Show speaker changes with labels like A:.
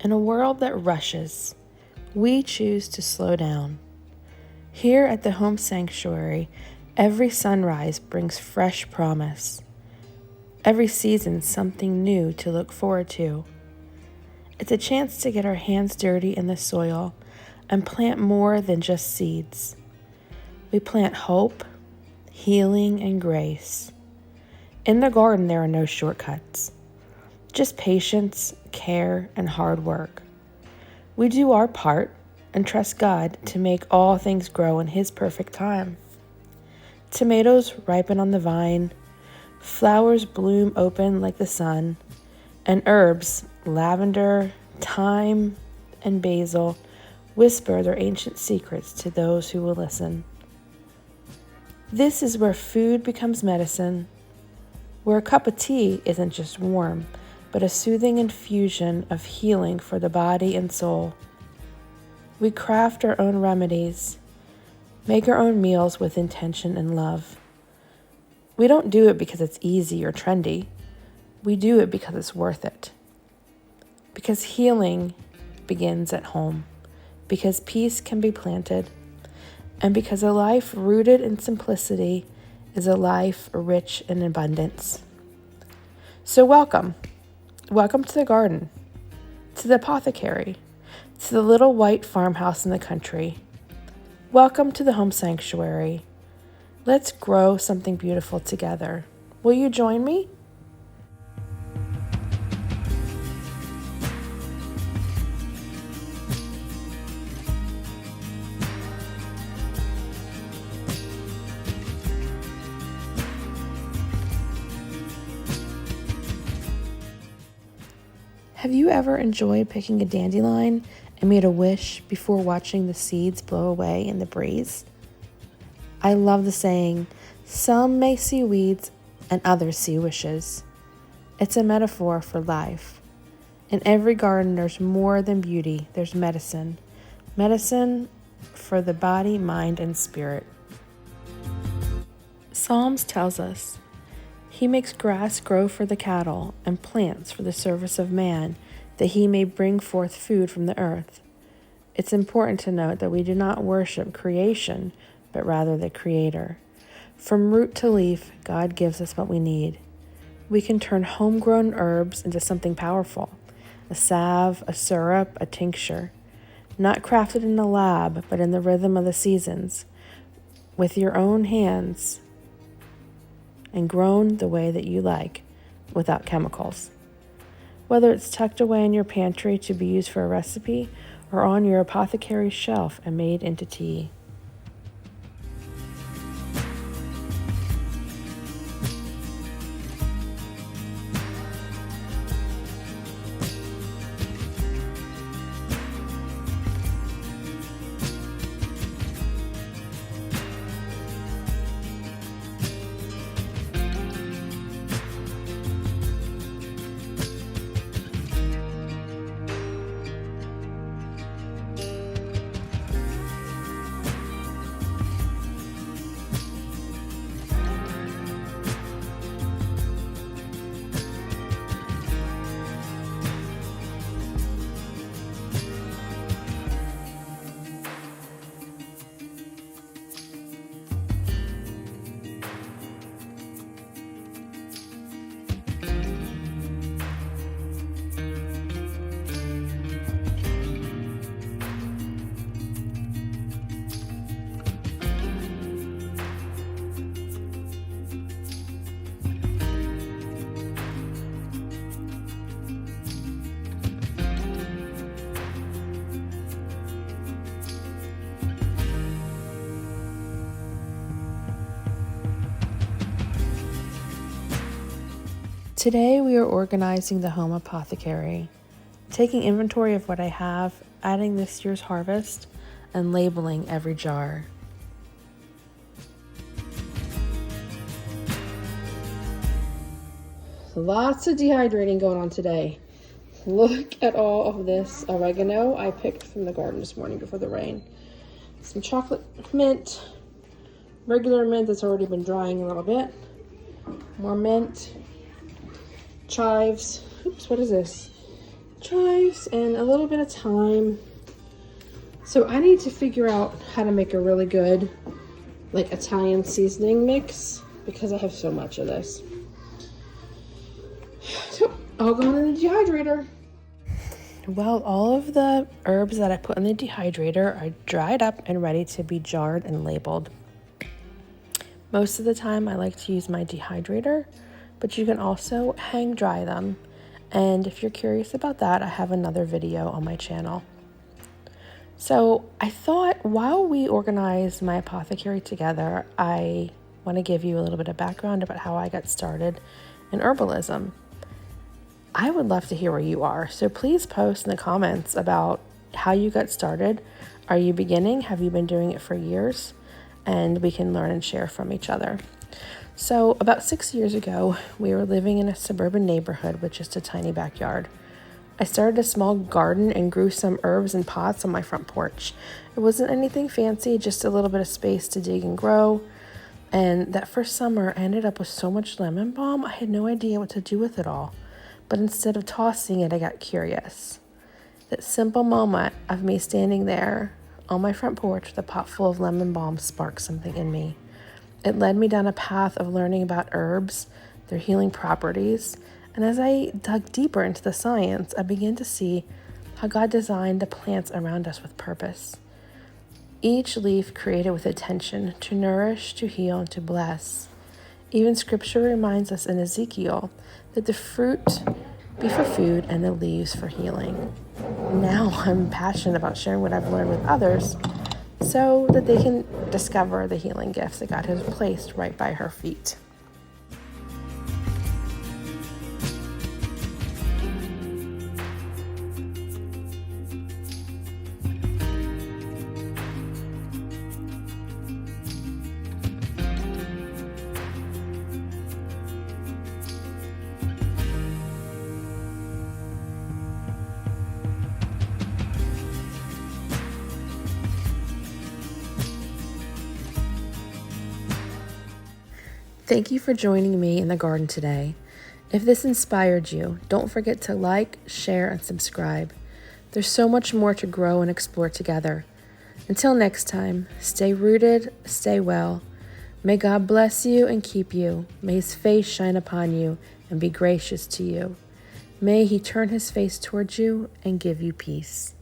A: In a world that rushes, we choose to slow down. Here at the home sanctuary, every sunrise brings fresh promise. Every season, something new to look forward to. It's a chance to get our hands dirty in the soil and plant more than just seeds. We plant hope, healing, and grace. In the garden, there are no shortcuts, just patience, care, and hard work. We do our part and trust God to make all things grow in His perfect time. Tomatoes ripen on the vine, flowers bloom open like the sun, and herbs, lavender, thyme, and basil, whisper their ancient secrets to those who will listen. This is where food becomes medicine, where a cup of tea isn't just warm, but a soothing infusion of healing for the body and soul. We craft our own remedies, make our own meals with intention and love. We don't do it because it's easy or trendy. We do it because it's worth it. Because healing begins at home. Because peace can be planted. And because a life rooted in simplicity is a life rich in abundance. So welcome. Welcome to the garden, to the apothecary, to the little white farmhouse in the country. Welcome to the home sanctuary. Let's grow something beautiful together. Will you join me? Have you ever enjoyed picking a dandelion and made a wish before watching the seeds blow away in the breeze? I love the saying, some may see weeds and others see wishes. It's a metaphor for life. In every garden, there's more than beauty. There's medicine. Medicine for the body, mind, and spirit. Psalms tells us, He makes grass grow for the cattle and plants for the service of man, that he may bring forth food from the earth. It's important to note that we do not worship creation, but rather the Creator. From root to leaf, God gives us what we need. We can turn homegrown herbs into something powerful, a salve, a syrup, a tincture, not crafted in a lab, but in the rhythm of the seasons, with your own hands, and grown the way that you like, without chemicals. Whether it's tucked away in your pantry to be used for a recipe, or on your apothecary shelf and made into tea. Today we are organizing the home apothecary, taking inventory of what I have, adding this year's harvest, and labeling every jar. Lots of dehydrating going on today. Look at all of this oregano I picked from the garden this morning before the rain. Some chocolate mint, regular mint that's already been drying a little bit, more mint, chives, oops, what is this? chives and a little bit of thyme. So I need to figure out how to make a really good like Italian seasoning mix because I have so much of this. So I'll go in the dehydrator. Well, all of the herbs that I put in the dehydrator are dried up and ready to be jarred and labeled. Most of the time I like to use my dehydrator, but you can also hang dry them. And if you're curious about that, I have another video on my channel. So I thought while we organize my apothecary together, I want to give you a little bit of background about how I got started in herbalism. I would love to hear where you are, so please post in the comments about how you got started. Are you beginning? Have you been doing it for years? And we can learn and share from each other. So about 6 years ago, we were living in a suburban neighborhood with just a tiny backyard. I started a small garden and grew some herbs in pots on my front porch. It wasn't anything fancy, just a little bit of space to dig and grow. And that first summer, I ended up with so much lemon balm, I had no idea what to do with it all. But instead of tossing it, I got curious. That simple moment of me standing there on my front porch with a pot full of lemon balm sparked something in me. It led me down a path of learning about herbs, their healing properties, and as I dug deeper into the science, I began to see how God designed the plants around us with purpose. Each leaf created with intention to nourish, to heal, and to bless. Even scripture reminds us in Ezekiel that the fruit be for food and the leaves for healing. Now I'm passionate about sharing what I've learned with others so that they can discover the healing gifts that God has placed right by her feet. Thank you for joining me in the garden today. If this inspired you, don't forget to like, share, and subscribe. There's so much more to grow and explore together. Until next time, stay rooted, stay well. May God bless you and keep you. May his face shine upon you and be gracious to you. May he turn his face towards you and give you peace.